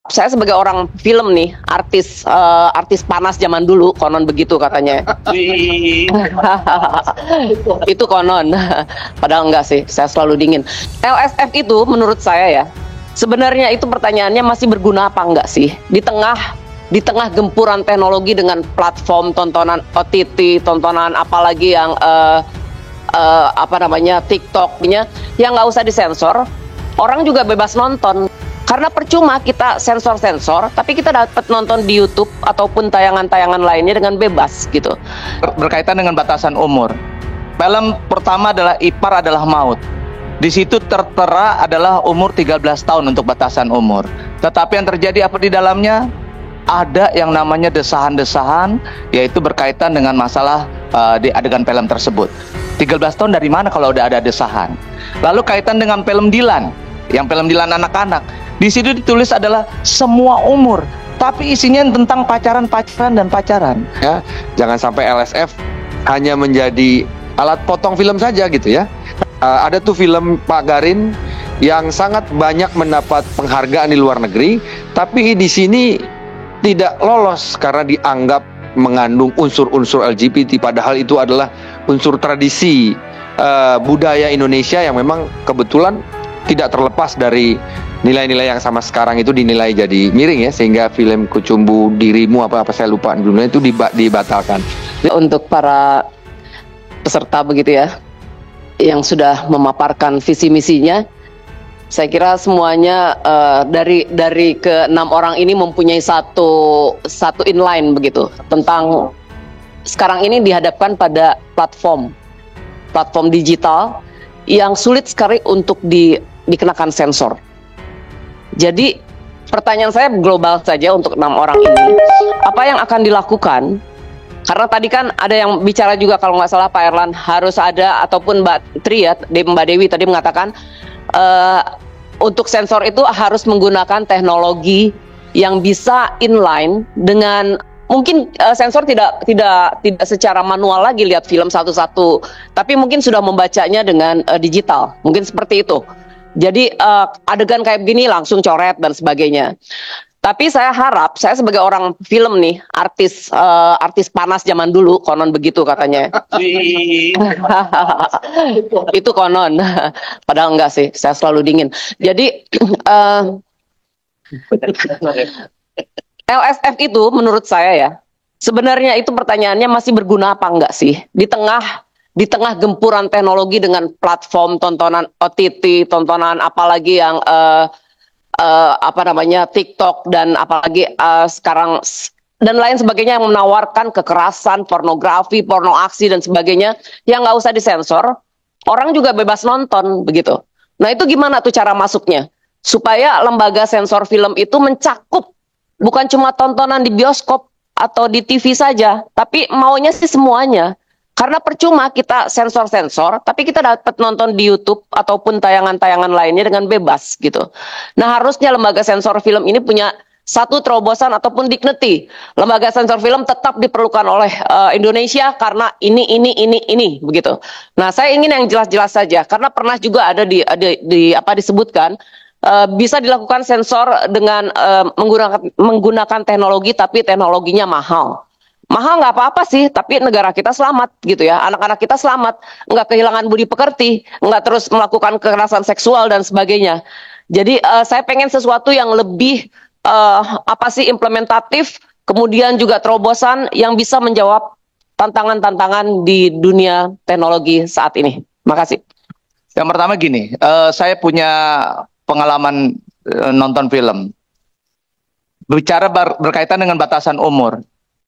Saya sebagai orang film nih, artis panas zaman dulu, konon begitu katanya. Itu konon, padahal enggak sih, saya selalu dingin. LSF itu menurut saya ya, sebenarnya itu pertanyaannya masih berguna apa enggak sih? Di tengah gempuran teknologi dengan platform tontonan OTT, tontonan apalagi yang TikTok-nya, yang nggak usah disensor, orang juga bebas nonton. Karena percuma kita sensor-sensor, tapi kita dapat nonton di YouTube ataupun tayangan-tayangan lainnya dengan bebas gitu. Berkaitan dengan batasan umur. Film pertama adalah Ipar Adalah Maut. Di situ tertera adalah umur 13 tahun untuk batasan umur. Tetapi yang terjadi apa di dalamnya? Ada yang namanya desahan-desahan, yaitu berkaitan dengan masalah di adegan film tersebut. 13 tahun dari mana kalau udah ada desahan? Lalu kaitan dengan film Dilan, yang film Dilan anak-anak. Di situ ditulis adalah semua umur, tapi isinya tentang pacaran dan pacaran. Ya, jangan sampai LSF hanya menjadi alat potong film saja gitu ya. Ada tuh film Pak Garin yang sangat banyak mendapat penghargaan di luar negeri, tapi di sini tidak lolos karena dianggap mengandung unsur-unsur LGBT, padahal itu adalah unsur tradisi budaya Indonesia yang memang kebetulan tidak terlepas dari nilai-nilai yang sama sekarang itu dinilai jadi miring ya, sehingga film Kucumbu Dirimu apa saya lupa judulnya itu dibatalkan. Untuk para peserta begitu ya, yang sudah memaparkan visi misinya, saya kira semuanya dari ke-6 orang ini mempunyai satu inline begitu, tentang sekarang ini dihadapkan pada platform digital yang sulit sekali untuk dikenakan sensor. Jadi pertanyaan saya global saja untuk 6 orang ini, apa yang akan dilakukan? Karena tadi kan ada yang bicara juga, kalau nggak salah Pak Erlan, harus ada, ataupun Mbak Tri ya, Mbak Dewi tadi mengatakan untuk sensor itu harus menggunakan teknologi yang bisa inline dengan, mungkin sensor tidak secara manual lagi lihat film satu-satu, tapi mungkin sudah membacanya dengan digital, mungkin seperti itu. Jadi adegan kayak begini langsung coret dan sebagainya. Tapi saya harap, saya sebagai orang film nih, artis panas zaman dulu, konon begitu katanya. Itu konon, padahal enggak sih, saya selalu dingin. Jadi LSF itu menurut saya ya, sebenarnya itu pertanyaannya masih berguna apa enggak sih? Di tengah gempuran teknologi dengan platform tontonan OTT, tontonan apalagi yang TikTok dan apalagi sekarang dan lain sebagainya yang menawarkan kekerasan, pornografi, porno aksi dan sebagainya yang nggak usah disensor, orang juga bebas nonton begitu. Nah itu gimana tuh cara masuknya? Supaya lembaga sensor film itu mencakup bukan cuma tontonan di bioskop atau di TV saja, tapi maunya sih semuanya. Karena percuma kita sensor-sensor, tapi kita dapat nonton di YouTube ataupun tayangan-tayangan lainnya dengan bebas gitu. Nah harusnya lembaga sensor film ini punya satu terobosan ataupun dignity. Lembaga sensor film tetap diperlukan oleh Indonesia karena ini begitu. Nah saya ingin yang jelas-jelas saja, karena pernah juga ada disebutkan bisa dilakukan sensor dengan menggunakan teknologi, tapi teknologinya mahal. Mahal nggak apa-apa sih, tapi negara kita selamat gitu ya, anak-anak kita selamat, nggak kehilangan budi pekerti, nggak terus melakukan kekerasan seksual dan sebagainya. Jadi saya pengen sesuatu yang lebih implementatif, kemudian juga terobosan yang bisa menjawab tantangan-tantangan di dunia teknologi saat ini. Makasih. Yang pertama gini, saya punya pengalaman nonton film. Bicara berkaitan dengan batasan umur.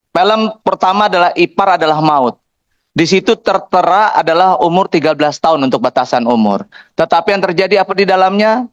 Film pertama adalah Ipar Adalah Maut. Di situ tertera adalah umur 13 tahun untuk batasan umur. Tetapi yang terjadi apa di dalamnya?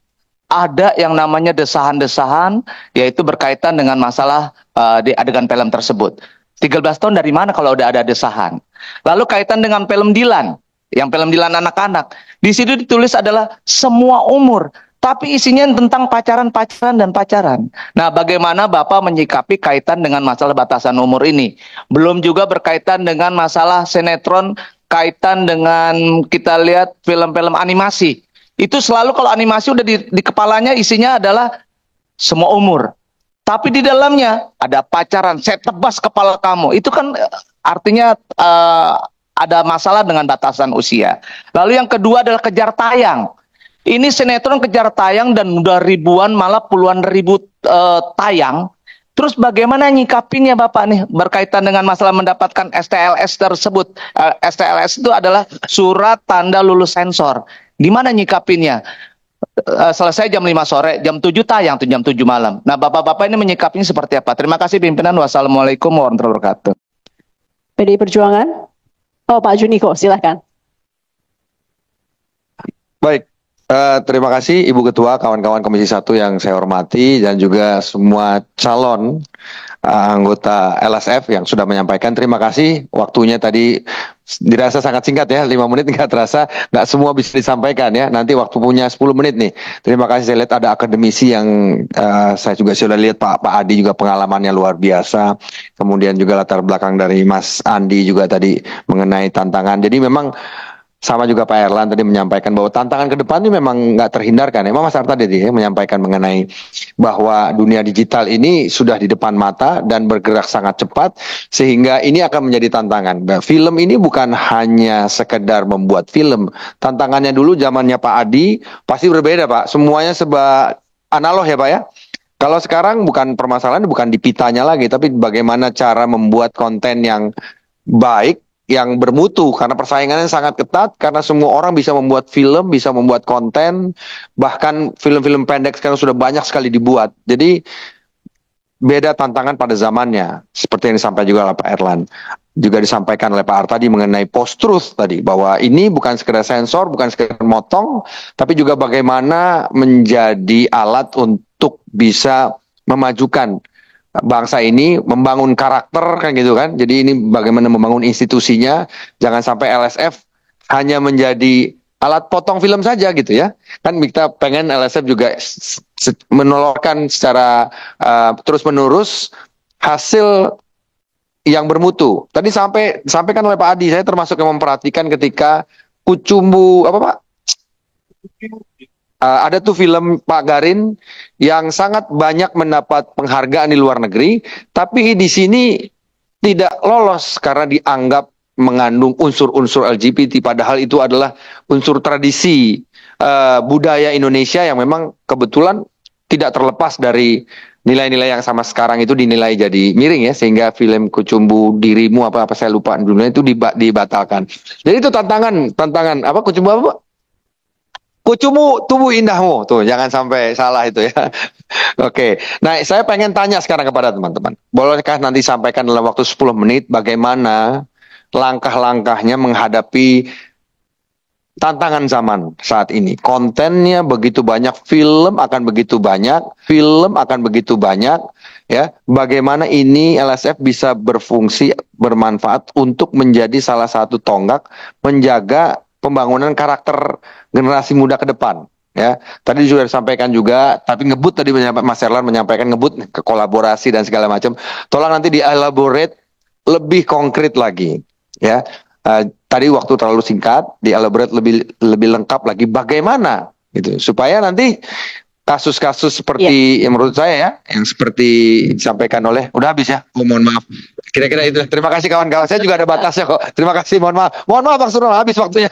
Ada yang namanya desahan-desahan, yaitu berkaitan dengan masalah di adegan film tersebut. 13 tahun dari mana kalau udah ada desahan? Lalu kaitan dengan film Dilan, yang film Dilan anak-anak. Di situ ditulis adalah semua umur, tapi isinya tentang pacaran dan pacaran. Nah, bagaimana Bapak menyikapi kaitan dengan masalah batasan umur ini? Belum juga berkaitan dengan masalah sinetron, kaitan dengan kita lihat film-film animasi. Itu selalu kalau animasi udah di kepalanya isinya adalah semua umur. Tapi di dalamnya ada pacaran, saya tebas kepala kamu. Itu kan artinya ada masalah dengan batasan usia. Lalu yang kedua adalah kejar tayang. Ini sinetron kejar tayang dan udah ribuan malah puluhan ribu tayang. Terus bagaimana nyikapinnya Bapak nih berkaitan dengan masalah mendapatkan STLS tersebut? STLS itu adalah surat tanda lulus sensor. Gimana nyikapinnya? Selesai jam 5 sore, jam 7 tayang tuh jam 7 malam. Nah, Bapak-bapak ini menyikapinya seperti apa? Terima kasih pimpinan. Wassalamualaikum warahmatullahi wabarakatuh. PDI Perjuangan. Oh, Pak Juniko, silahkan. Baik, terima kasih Ibu Ketua, kawan-kawan Komisi 1 yang saya hormati, dan juga semua calon anggota LSF yang sudah menyampaikan. Terima kasih, waktunya tadi dirasa sangat singkat ya, 5 menit nggak terasa, nggak semua bisa disampaikan ya, nanti waktu punya 10 menit nih. Terima kasih, saya lihat ada akademisi yang saya juga sudah lihat Pak Adi juga pengalamannya luar biasa, kemudian juga latar belakang dari Mas Andi juga tadi mengenai tantangan. Jadi memang sama juga Pak Erlan tadi menyampaikan bahwa tantangan ke depan ini memang nggak terhindarkan. Emang Mas Arta tadi menyampaikan mengenai bahwa dunia digital ini sudah di depan mata dan bergerak sangat cepat, sehingga ini akan menjadi tantangan. Film ini bukan hanya sekedar membuat film. Tantangannya dulu zamannya Pak Adi pasti berbeda Pak. Semuanya serba analog ya Pak ya. Kalau sekarang bukan permasalahan, bukan di pitanya lagi, tapi bagaimana cara membuat konten yang baik, yang bermutu, karena persaingannya sangat ketat, karena semua orang bisa membuat film, bisa membuat konten, bahkan film-film pendek sekarang sudah banyak sekali dibuat. Jadi beda tantangan pada zamannya, seperti yang disampaikan juga oleh Pak Erlan, juga disampaikan oleh Pak Ar tadi mengenai post-truth tadi, bahwa ini bukan sekedar sensor, bukan sekedar motong, tapi juga bagaimana menjadi alat untuk bisa memajukan bangsa ini, membangun karakter kan gitu kan. Jadi ini bagaimana membangun institusinya, jangan sampai LSF hanya menjadi alat potong film saja gitu ya. Kan kita pengen LSF juga menelurkan secara terus-menerus hasil yang bermutu. Tadi sampaikan oleh Pak Adi, saya termasuk yang memperhatikan ketika Kucumbu apa Pak? Ada tuh film Pak Garin yang sangat banyak mendapat penghargaan di luar negeri, tapi di sini tidak lolos karena dianggap mengandung unsur-unsur LGBT, padahal itu adalah unsur tradisi budaya Indonesia yang memang kebetulan tidak terlepas dari nilai-nilai yang sama sekarang itu dinilai jadi miring ya, sehingga film Kucumbu Dirimu apa saya lupa dulunya itu dibatalkan. Jadi itu tantangan apa Kucumbu apa Pak? Kucumu tubuh indahmu, tuh jangan sampai salah itu ya. Oke, nah saya pengen tanya sekarang kepada teman-teman, bolehkah nanti sampaikan dalam waktu 10 menit bagaimana langkah-langkahnya menghadapi tantangan zaman saat ini. Kontennya begitu banyak, film akan begitu banyak, ya. Bagaimana ini LSF bisa berfungsi, bermanfaat untuk menjadi salah satu tonggak menjaga pembangunan karakter generasi muda ke depan, ya. Tadi juga disampaikan juga, tapi ngebut tadi Mas Erlan menyampaikan ngebut ke kolaborasi dan segala macam. Tolong nanti di-elaborate lebih konkret lagi, ya. Tadi waktu terlalu singkat, di-elaborate lebih lengkap lagi bagaimana gitu, supaya nanti kasus-kasus seperti yang menurut saya ya, yang seperti disampaikan oleh, udah habis ya, mohon maaf. Kira-kira itu. Terima kasih kawan-kawan. Saya juga ada batasnya kok. Terima kasih, mohon maaf. Mohon maaf Bang Surul, habis waktunya.